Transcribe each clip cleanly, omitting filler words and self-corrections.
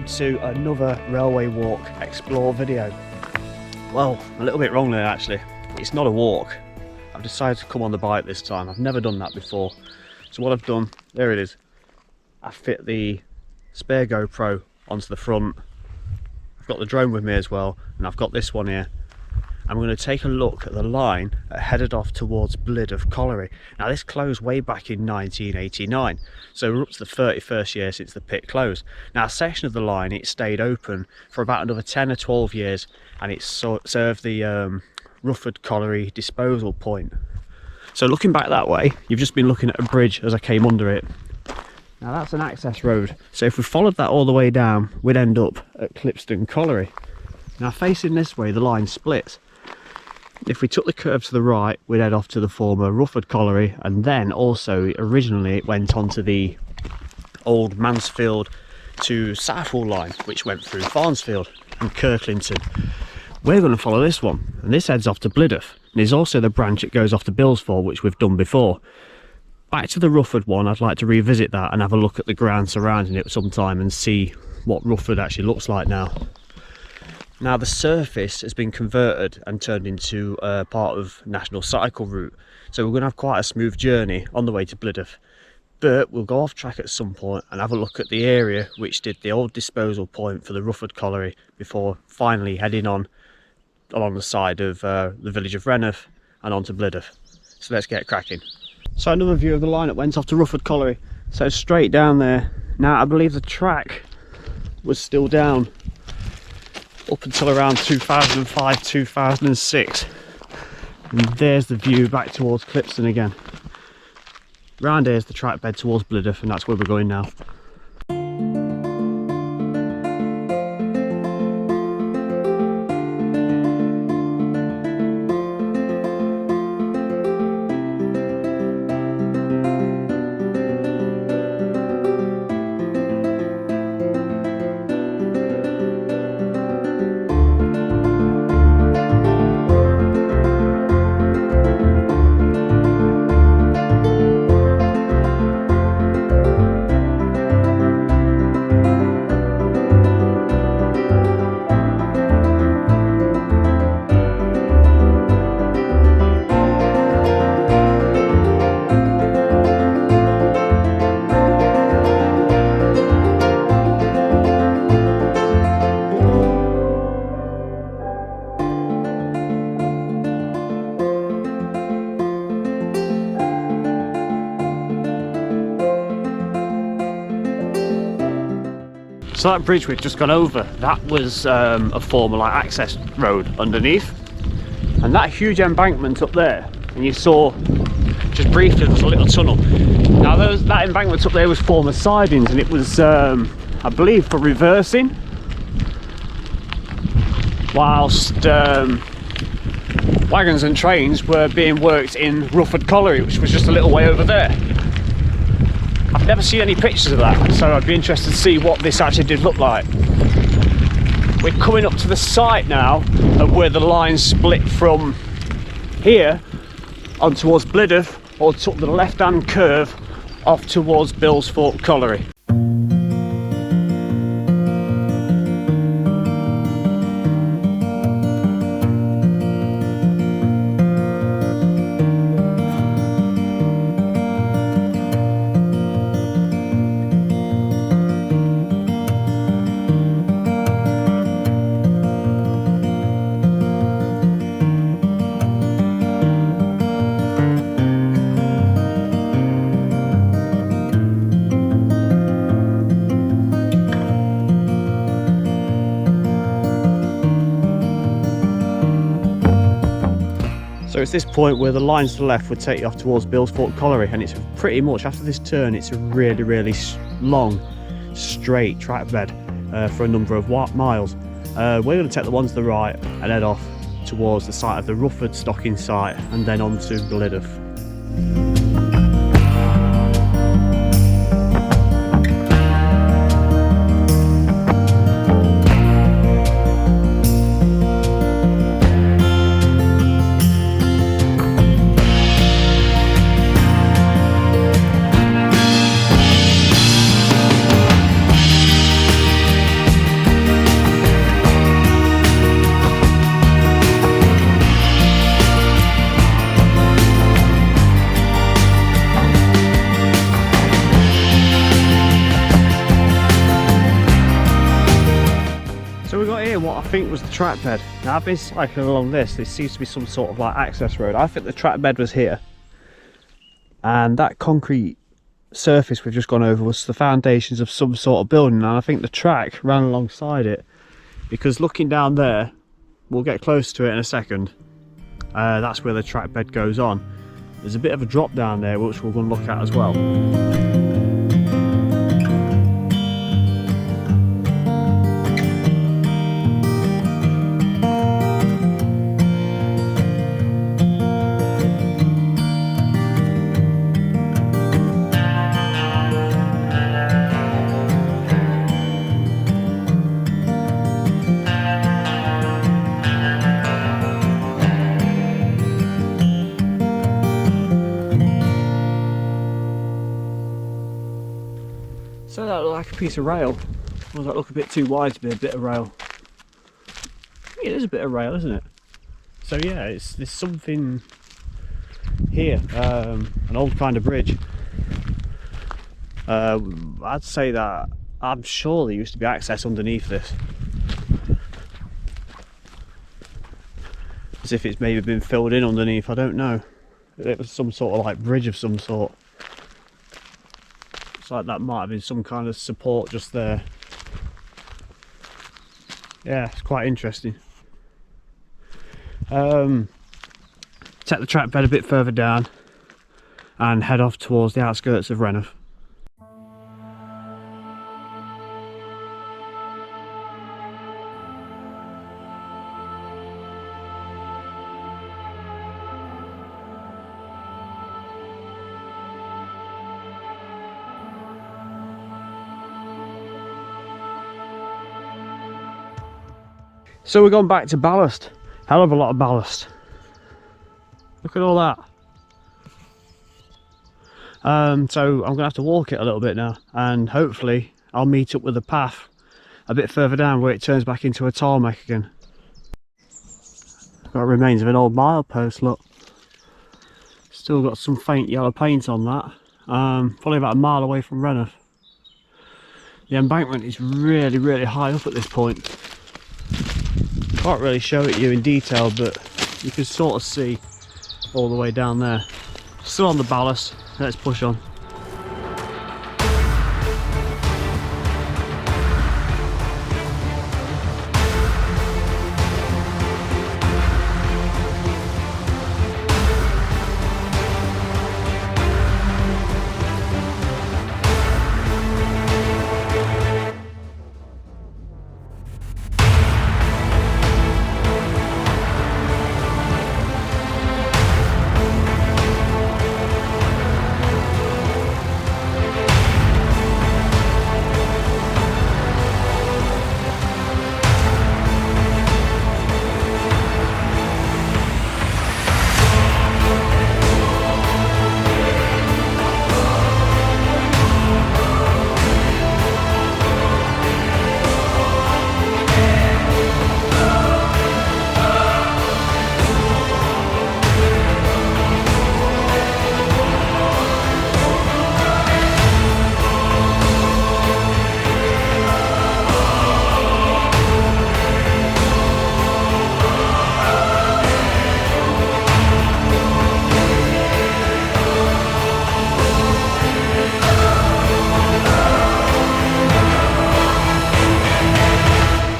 welcome to another Railway Walk Explore video. Well, a little bit wrong there actually. It's not a walk. I've decided to come on the bike this time. I've never done that before. So what I've done, there it is. I fit the spare GoPro onto the front. I've got the drone with me as well, and I've got this one here. I'm going to take a look at the line that headed off towards Blidworth Colliery. Now this closed way back in 1989, so we're up to the 31st year since the pit closed. Now a section of the line, it stayed open for about another 10 or 12 years, and it served the Rufford Colliery disposal point. So looking back that way, you've just been looking at a bridge as I came under it. Now that's an access road, so if we followed that all the way down, we'd end up at Kirklington Colliery. Now facing this way, the line splits. If we took the curve to the right, we'd head off to the former Rufford Colliery, and then also originally it went onto the old Mansfield to Southwell line, which went through Farnsfield and Kirklington. We're going to follow this one, and this heads off to Blidworth. There's also the branch that goes off to Billsford, which we've done before. Back to the Rufford one, I'd like to revisit that and have a look at the ground surrounding it sometime and see what Rufford actually looks like now. Now the surface has been converted and turned into part of National Cycle Route, so we're going to have quite a smooth journey on the way to Blidworth. But we'll go off track at some point and have a look at the area which did the old disposal point for the Rufford Colliery before finally heading on along the side of the Village of Rainworth and on to Blidworth. So let's get cracking. So another view of the line that went off to Rufford Colliery. So straight down there. Now I believe the track was still down up until around 2005, 2006. And there's the view back towards Kirklington again. Round here is the track bed towards Blidworth, and that's where we're going now. So that bridge we've just gone over, that was a former access road underneath, and that huge embankment up there, and you saw just briefly there was a little tunnel. Now that embankment up there was former sidings, and it was I believe for reversing whilst wagons and trains were being worked in Rufford Colliery, which was just a little way over there. I've never seen any pictures of that, so I'd be interested to see what this actually did look like. We're coming up to the site now of where the line split from here on towards Blidworth, or took the left-hand curve off towards Billsford Colliery. So it's this point where the line to the left would take you off towards Billsford Colliery, and it's pretty much after this turn it's a really long straight track bed for a number of miles. We're going to take the one to the right and head off towards the site of the Rufford Stocking Site and then on to Blidworth. think was the track bed. Now I've been cycling along this seems to be some sort of like access road. I think the track bed was here, and that concrete surface we've just gone over was the foundations of some sort of building, and I think the track ran alongside it, because looking down there, we'll get close to it in a second, that's where the track bed goes on. There's a bit of a drop down there which we're going to look at as well. So that looked like a piece of rail. Or does that look a bit too wide to be a bit of rail? It is a bit of rail, isn't it? So yeah, there's something here, an old kind of bridge. I'd say that I'm sure there used to be access underneath this. As if it's maybe been filled in underneath, I don't know. It was some sort of like bridge of some sort. Like that might have been some kind of support just there. Yeah, it's quite interesting. Take the track bed a bit further down and head off towards the outskirts of Rainworth. So we're going back to ballast. Hell of a lot of ballast. Look at all that. So I'm gonna have to walk it a little bit now, and hopefully I'll meet up with a path a bit further down where it turns back into a tarmac again. Got remains of an old milepost, look. Still got some faint yellow paint on that. Probably about a mile away from Rainworth. The embankment is really high up at this point. Can't really show it you in detail, but you can sort of see all the way down there. Still on the ballast, let's push on.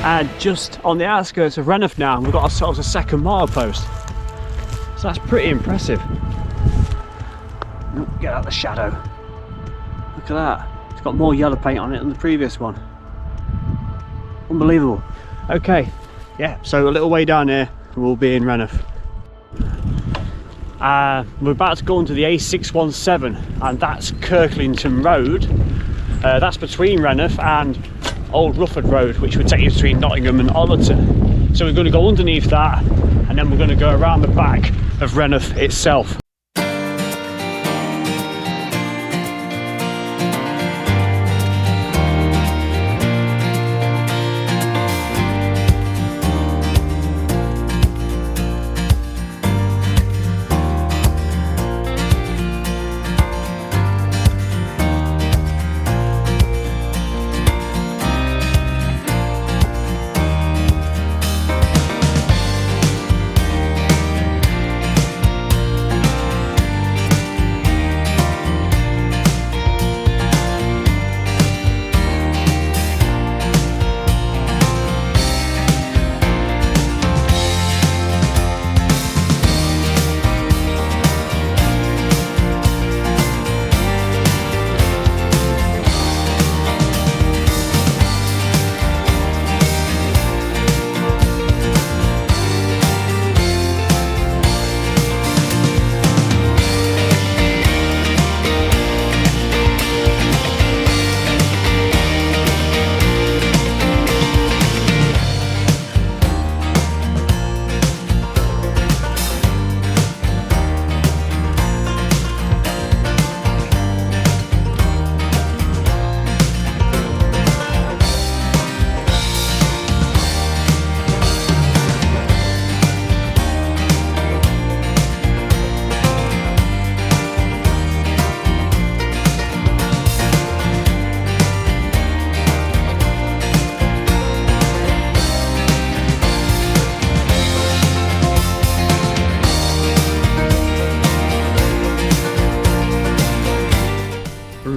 And just on the outskirts of Rainworth now, we've got ourselves a second milepost. So that's pretty impressive. Get out of the shadow. Look at that. It's got more yellow paint on it than the previous one. Unbelievable. Okay, yeah, so a little way down here, we'll be in Rainworth. We're about to go onto the A617, and that's Kirklington Road. That's between Rainworth and Old Rufford Road, which would take you between Nottingham and Ollerton. So we're going to go underneath that, and then we're going to go around the back of Rainworth itself.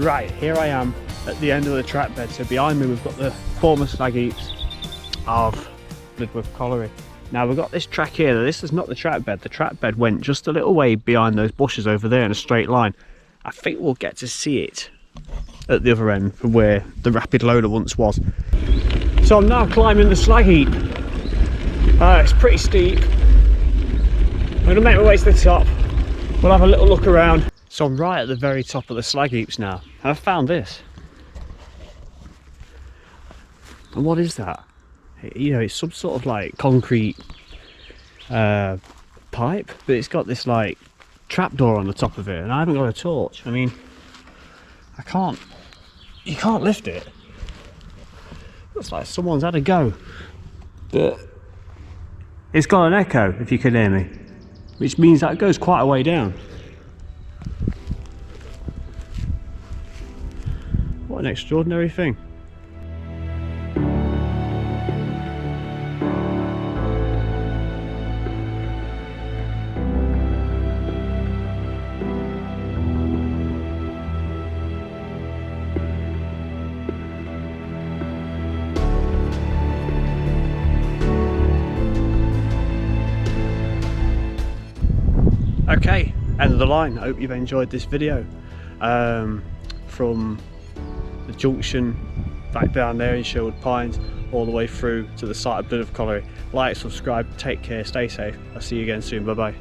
Right, here I am at the end of the track bed. So behind me we've got the former slag heaps of Blidworth Colliery. Now we've got this track here. This is not the track bed. The track bed went just a little way behind those bushes over there in a straight line. I think we'll get to see it at the other end from where the rapid loader once was. So I'm now climbing the slag heap. It's pretty steep. I'm going to make my way to the top. We'll have a little look around. So I'm right at the very top of the slag heaps now. And I've found this. And what is that? You know, it's some sort of like concrete pipe, but it's got this like trapdoor on the top of it, and I haven't got a torch. I mean, you can't lift it. Looks like someone's had a go, but it's got an echo, if you can hear me, which means that it goes quite a way down. What an extraordinary thing. Okay, end of the line. I hope you've enjoyed this video. From the junction back down there in Sherwood Pines all the way through to the site of Blidworth Colliery. Like, subscribe, take care, stay safe. I'll see you again soon. Bye bye.